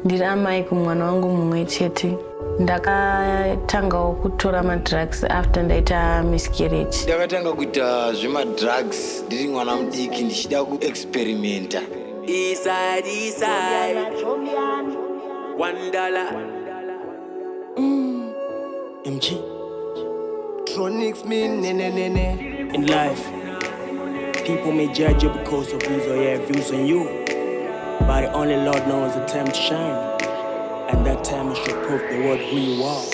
ndiri amai kumwana wangu mumwe chete. Ndakatanga kutora madrugs after ndaita miscarriage. Ndakatanga kuita zvemadrugs ndiri mwana mudiki ndichida kuexperimenta. East side. $1. MG. TRONIX mean nene. In life, people may judge you because of views or views on you. But only Lord knows the time to shine. And that time you should prove the world who you are.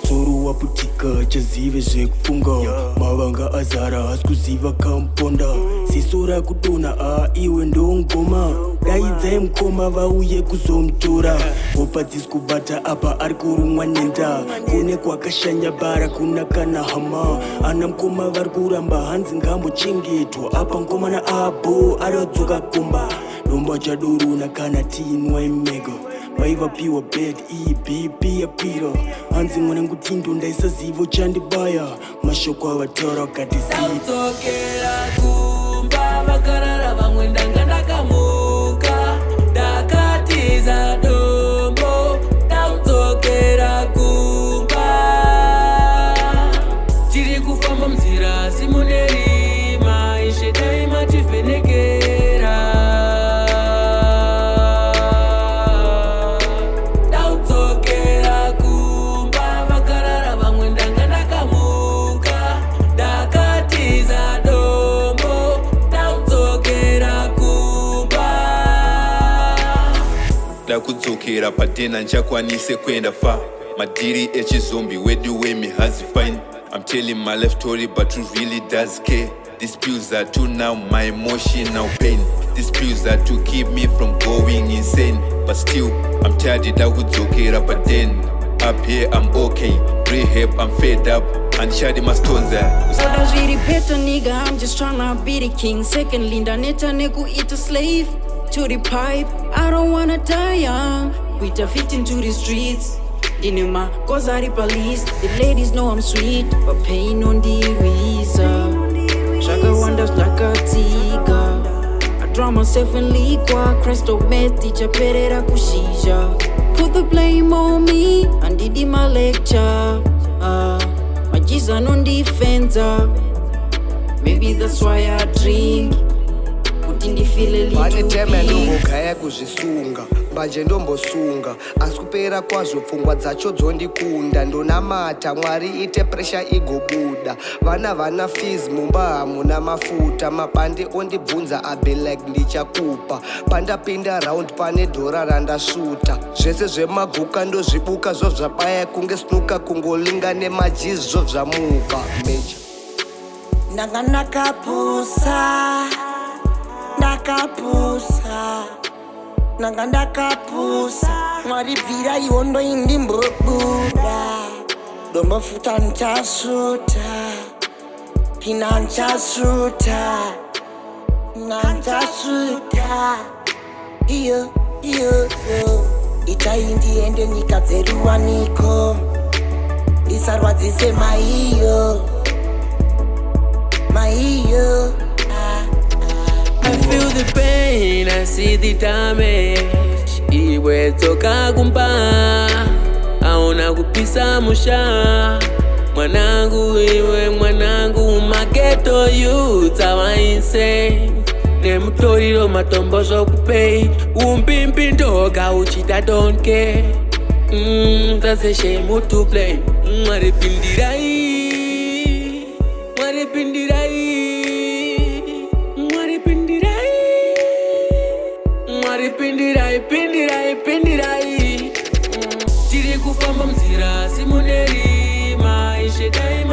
Tsuru waputika chazive zvekufunga mavanga azara asikuziva kamponda sisora kudona iwe ndongoma daidzai mukoma vauye kuzomutora hopa dzisikubata apa ari kurumwa nenda kune kwakashanya bara kuna kana hama ana mukoma vari kuramba hanzi ngambochengetwa apa ngoma naabo aradzoka kumba domba chadorona kana tinwa imega vaivapiwa bed ebp yapira hanzi mwana ngutindo ndaisazivo chandibaya mashoko avataura wakatiziva Dakudzokera Kumba vakarara vamwe ndanga ndakamuka ndakatiza dombo Dakudzokera Kumba tiri kufamba munzira simunerima ishe dai mativhenekera Dakudzokera padena nchakwanise kwenda far madiri echizombi wedu wemi has fine. I'm telling my life story but who really does care? These pills are to now my emotional pain. These pills are to keep me from going insane. But still I'm tired of Dakudzokera padena. Up here I'm okay, rehab I'm fed up and shady my stones there. So that's really better nigga, I'm just tryna be the king. Secondly, ndaneta neku eat a slave to the pipe. I don't wanna die young. We fit into the streets. Dinema, cause I the police. The ladies know I'm sweet, but pain on the reason. Shaka wonders like a tiger. I draw myself in liqua. Crystal meth, teacher perera kushisha. Put the blame on me, and did my lecture. My G's are non defender. Maybe that's why I drink. Pane time ndombogaya kuzvisunga mbanje ndombosunga asi kupera kwazvo pfungwa dzacho dzondikunda ndonamata Mwari ite presha igobuda vana fees mumba hamuna mafuta mabande ondibvunza abe like ndichakupa pandapinda round pane dhora randasvuta zvese zvemaguka ndozvibuka zvo zvabaya kunge snuka kungolinga nemajizi zvo zvamuka meja ndanga ndakapusa Mwari bvira ihondo indimbobuda dombofuta nchasvuta pina nchasvuta iyo itai ndiende nyika dzeruwaniko ndisarwadzise maiyo I feel the pain, I see the damage. Iwedzoka kumba aona kupisa musha mwanangu iwe mwanangu mageto youth awa insane nemutoriro matombo zvokupei umbimbi ndoga uchita don't care that's a shame to play Mwari pindirai pindirai tiri kufamba munzira simunerima ishe dai